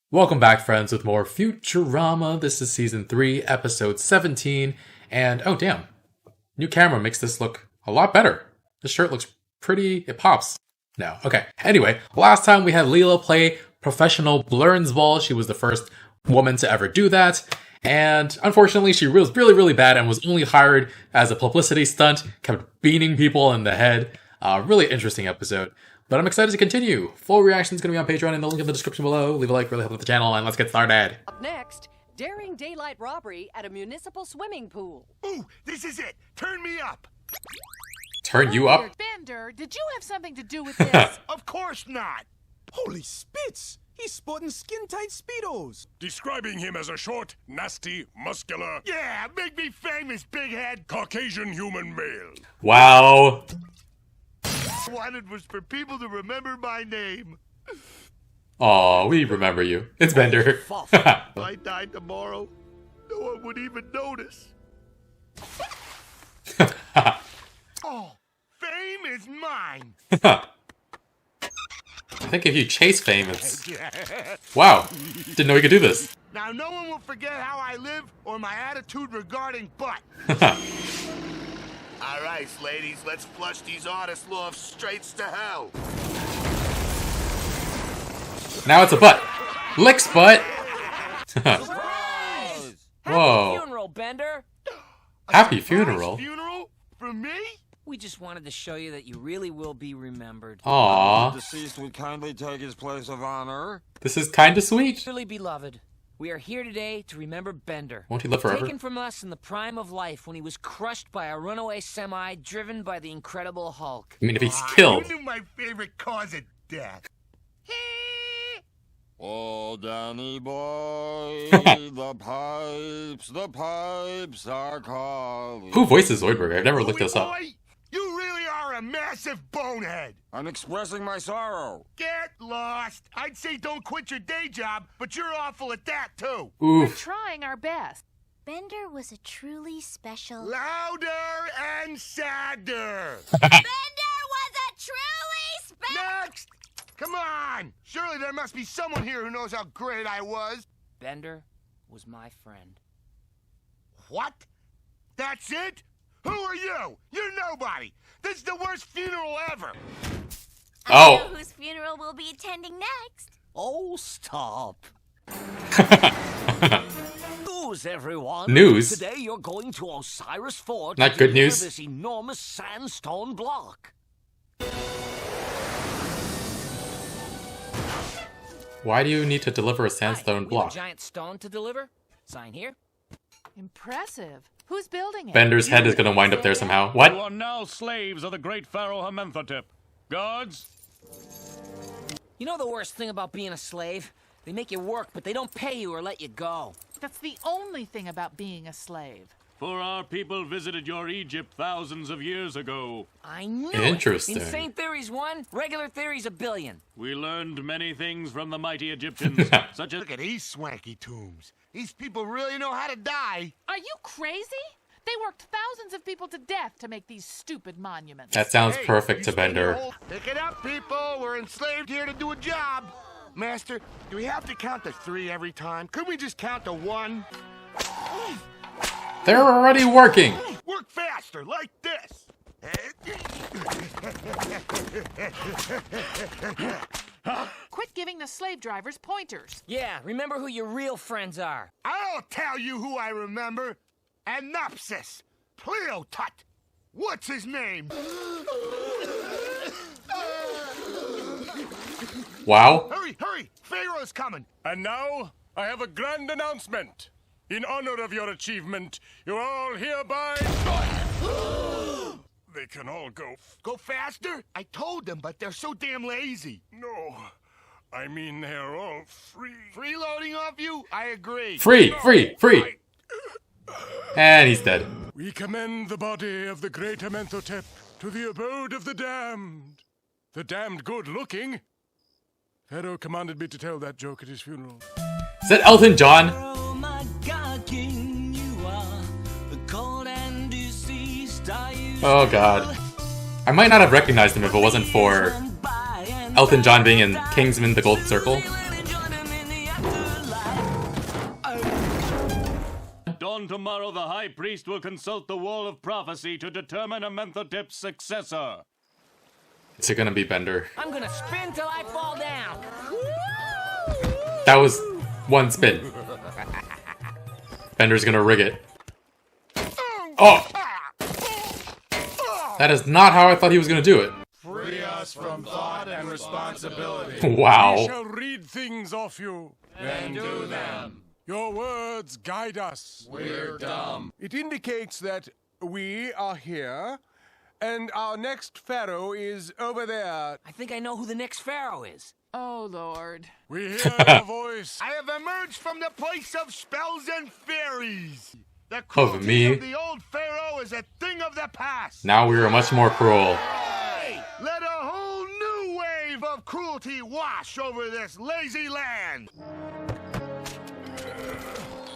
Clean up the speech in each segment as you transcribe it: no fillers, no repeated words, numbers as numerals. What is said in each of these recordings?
Welcome back, friends, with more Futurama. This is Season 3, Episode 17, and oh damn, new camera makes this look a lot better. This shirt looks pretty, it pops. No, okay. Anyway, last time we had Leela play professional Blurnsball. She was the first woman to ever do that, and unfortunately she was really bad and was only hired as a publicity stunt, kept beating people in the head. Really interesting episode. But I'm excited to continue. Full reaction is going to be on Patreon in the link in the description below. Leave a like, really help with the channel, and let's get started. Up next, daring daylight robbery at a municipal swimming pool. Ooh, this is it. Turn me up. Turn you up? Bender, did you have something to do with this? Of course not. Holy spits! He's sporting skin-tight Speedos. Describing him as a short, nasty, muscular, Yeah, make me famous, big head. Caucasian human male. Wow. Wanted was for people to remember my name. Aw, we remember you. It's Bender. If I died tomorrow, no one would even notice. Oh, fame is mine. I think if you chase fame, it's... Wow, didn't know we could do this. Now no one will forget how I live or my attitude regarding butt. All right, ladies, let's flush these artist lofts straight to hell. Now it's a butt. Licks butt. Whoa. Happy funeral, Bender. Happy funeral. Funeral? For me? We just wanted to show you that you really will be remembered. Aw, The deceased would kindly take his place of honor. this is kinda sweet. Dearly beloved, we are here today to remember Bender. Won't he live forever? Taken from us in the prime of life when he was crushed by a runaway semi driven by the Incredible Hulk. I mean, if he's killed. You knew my favorite cause of death. Oh, Danny boy, the pipes are calling. Who voices Zoidberg? I've never looked Louie this up. boy, you really are a massive bonehead. I'm expressing my sorrow. Get lost. I'd say don't quit your day job, but you're awful at that, too. We're Oof. trying our best. Bender was a truly special... Louder and sadder. Bender was a truly special... Next. Come on. Surely there must be someone here who knows how great I was. Bender was my friend. What? That's it? Who are you? You're nobody. This is the worst funeral ever. I Oh. know whose funeral we'll be attending next. Oh, stop. News, everyone. News? Today you're going to Osiris Fort. Not to good deliver news. This enormous sandstone block. Why do you need to deliver a sandstone Hi, we have block? a giant stone to deliver. Sign here. Impressive. Who's building it? Bender's head is gonna wind up there somehow. You What? are now slaves of the great Pharaoh Amenhotep. Guards, You know the worst thing about being a slave? They make you work, but they don't pay you or let you go. That's the only thing about being a slave. for our people visited your Egypt thousands of years ago. I knew Interesting. it. Insane theories 1, regular theories 1 billion. We learned many things from the mighty Egyptians, such as... Look at these swanky tombs. These people really know how to die. Are you crazy? They worked thousands of people to death to make these stupid monuments. That sounds Hey, perfect you to stay in your Bender. hole. Pick it up, people. We're enslaved here to do a job. Master, do we have to count to 3 every time? Couldn't we just count to 1? They're already working. Work faster, like this. Quit giving the slave drivers pointers. Yeah, remember who your real friends are. I'll tell you who I remember. Anopsis. Pleotut. What's his name? Wow. Hurry, hurry. Pharaoh's coming. And now, I have a grand announcement. In honor of your achievement, you all hereby... They can all go... Go faster? I told them, but they're so damn lazy. No, I mean they're all free. Freeloading off you? I agree. Free. And he's dead. We commend the body of the great Amenhotep to the abode of the damned. The damned good-looking. Pharaoh commanded me to tell that joke at his funeral. Is that Elton John? Oh my God, King, you are the cold and deceased. Oh god. I might not have recognized him if it wasn't for Elton John being in Kingsman: The Golden Circle. dawn tomorrow, the High Priest will consult the Wall of Prophecy to determine Amenhotep's successor. Is it gonna be Bender? I'm gonna spin till I fall down. That was one spin. Bender's gonna rig it. Oh! That is not how I thought he was gonna do it. Free us from thought and responsibility. We Wow. shall read things off you. Then do them. Your words guide us. We're dumb. It indicates that we are here, and our next pharaoh is over there. I think I know who the next Pharaoh is. Oh, Lord. We hear your voice. I have emerged from the place of spells and fairies. The Of cruelty me. of the old Pharaoh is a thing of the past. Now we are much more cruel. Let a whole new wave of cruelty wash over this lazy land.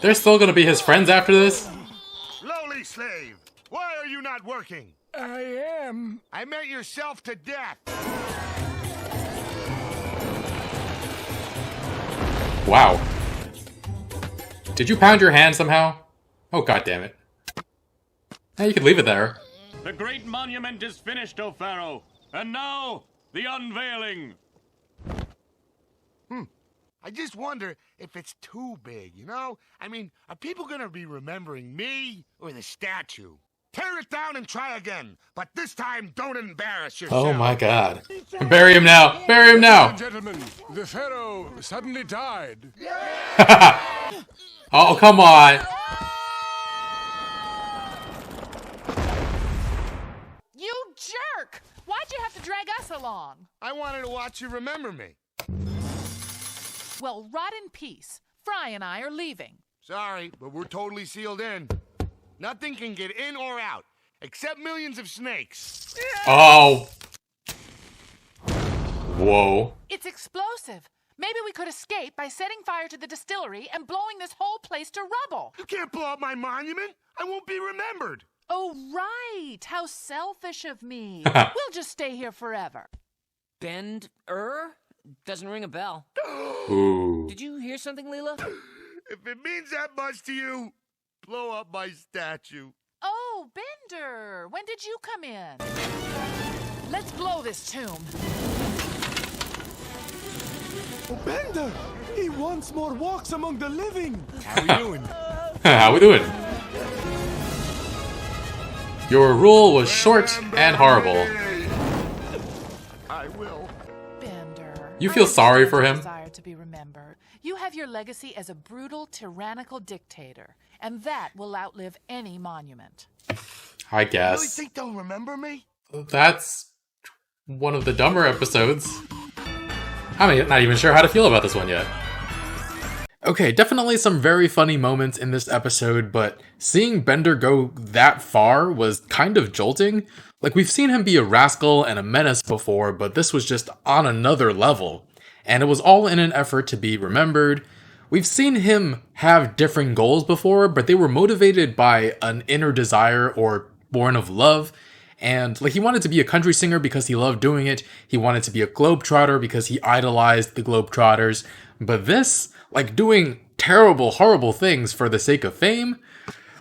They're still gonna be his friends after this? Lowly slave, why are you not working? I am. I meant yourself to death. Wow. Did you pound your hand somehow? Oh, god damn it. Hey, you could leave it there. The great monument is finished, O Pharaoh. And now, the unveiling. I just wonder if it's too big, you know? I mean, are people gonna be remembering me or the statue? Tear it down and try again, but this time don't embarrass yourself. Oh my god. Bury him now! Bury him now! Gentlemen, the pharaoh suddenly died. Oh, come on! You jerk! Why'd you have to drag us along? I wanted to watch you remember me. Well, rot in peace. Fry and I are leaving. Sorry, but we're totally sealed in. Nothing can get in or out, except millions of snakes. Oh! Whoa. It's explosive. Maybe we could escape by setting fire to the distillery and blowing this whole place to rubble. You can't blow up my monument. I won't be remembered. Oh, right. How selfish of me. We'll just stay here forever. Bender? Doesn't ring a bell. Ooh. Did you hear something, Leela? If it means that much to you, blow up my statue. Oh, Bender. When did you come in? Let's blow this tomb. Oh, Bender! He once more walks among the living. How we doing? How we doing? Your rule was short and horrible. I will. Bender. You feel sorry for him? Desire to be remembered. You have your legacy as a brutal, tyrannical dictator, and that will outlive any monument. I You really guess. think they'll remember me? That's one of the dumber episodes. I'm not even sure how to feel about this one yet. Okay, definitely some very funny moments in this episode, but seeing Bender go that far was kind of jolting. Like, we've seen him be a rascal and a menace before, but this was just on another level. And it was all in an effort to be remembered. We've seen him have different goals before, but they were motivated by an inner desire or born of love. And like, he wanted to be a country singer because he loved doing it. He wanted to be a globetrotter because he idolized the globetrotters. But this, like, doing terrible, horrible things for the sake of fame,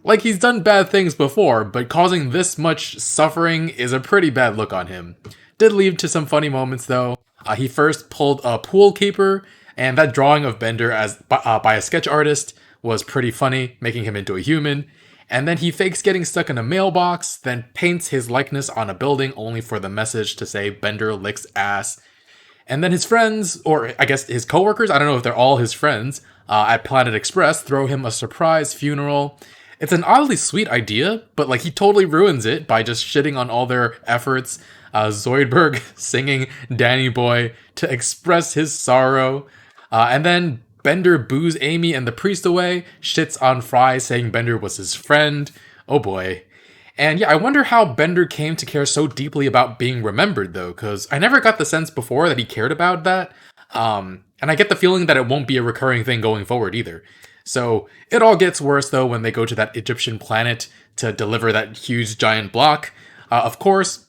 like, he's done bad things before, but causing this much suffering is a pretty bad look on him. Did lead to some funny moments though. He first pulled a pool keeper, and that drawing of Bender as by a sketch artist was pretty funny, making him into a human. And then he fakes getting stuck in a mailbox, then paints his likeness on a building only for the message to say Bender licks ass. And then his friends, or I guess his coworkers, I don't know if they're all his friends, at Planet Express throw him a surprise funeral. It's an oddly sweet idea, but like, he totally ruins it by just shitting on all their efforts. Zoidberg singing Danny Boy to express his sorrow. And then Bender boos Amy and the priest away, shits on Fry saying Bender was his friend. Oh boy. And yeah, I wonder how Bender came to care so deeply about being remembered though, because I never got the sense before that he cared about that. And I get the feeling that it won't be a recurring thing going forward either. So it all gets worse though when they go to that Egyptian planet to deliver that huge giant block. Of course,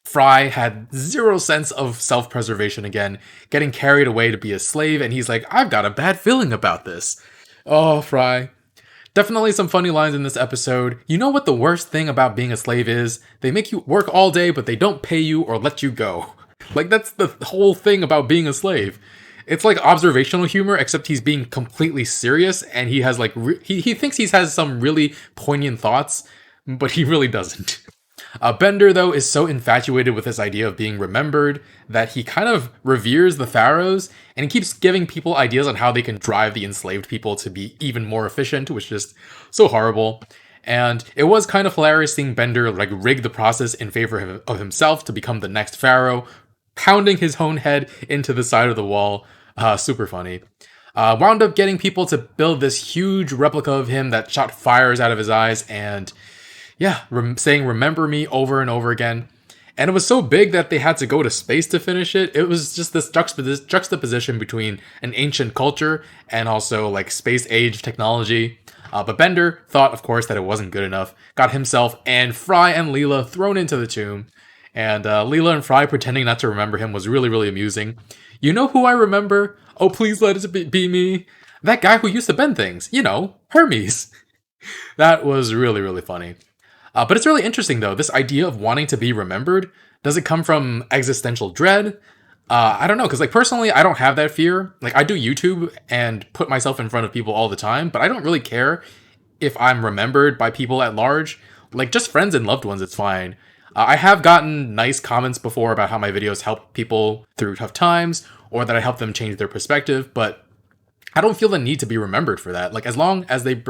Fry had zero sense of self-preservation again, getting carried away to be a slave, and he's like, I've got a bad feeling about this. Oh, Fry. Definitely some funny lines in this episode. You know what the worst thing about being a slave is? They make you work all day, but they don't pay you or let you go. Like, that's the whole thing about being a slave. It's like observational humor, except he's being completely serious, and he has like, he thinks he has some really poignant thoughts, but he really doesn't. Bender, though, is so infatuated with this idea of being remembered that he kind of reveres the pharaohs, and he keeps giving people ideas on how they can drive the enslaved people to be even more efficient, which is just so horrible. And it was kind of hilarious seeing Bender like rig the process in favor of himself to become the next pharaoh, pounding his own head into the side of the wall. Super funny. Wound up getting people to build this huge replica of him that shot fires out of his eyes, and yeah, saying "remember me" over and over again. And it was so big that they had to go to space to finish it. It was just this juxtaposition between an ancient culture and also like space age technology. But Bender thought, of course, that it wasn't good enough. Got himself and Fry and Leela thrown into the tomb. And Leela and Fry pretending not to remember him was really, really amusing. You know who I remember? Oh, please let it be me. That guy who used to bend things. You know, Hermes. That was really, really funny. But it's really interesting, though, this idea of wanting to be remembered. Does it come from existential dread? I don't know, because like personally, I don't have that fear. Like I do YouTube and put myself in front of people all the time, but I don't really care if I'm remembered by people at large. Like just friends and loved ones, it's fine. I have gotten nice comments before about how my videos help people through tough times, or that I help them change their perspective, but I don't feel the need to be remembered for that. Like as long as they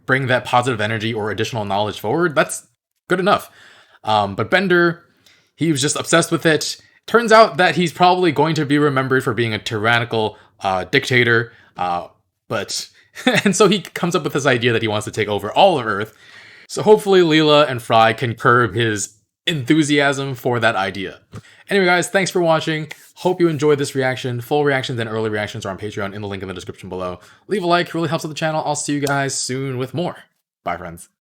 bring that positive energy or additional knowledge forward, that's good enough. But Bender, he was just obsessed with it. Turns out that he's probably going to be remembered for being a tyrannical dictator. But and so he comes up with this idea that he wants to take over all of Earth. So hopefully Leela and Fry can curb his enthusiasm for that idea. Anyway, guys, thanks for watching. Hope you enjoyed this reaction. Full reactions and early reactions are on Patreon in the link in the description below. Leave a like, really helps out the channel. I'll see you guys soon with more. Bye, friends.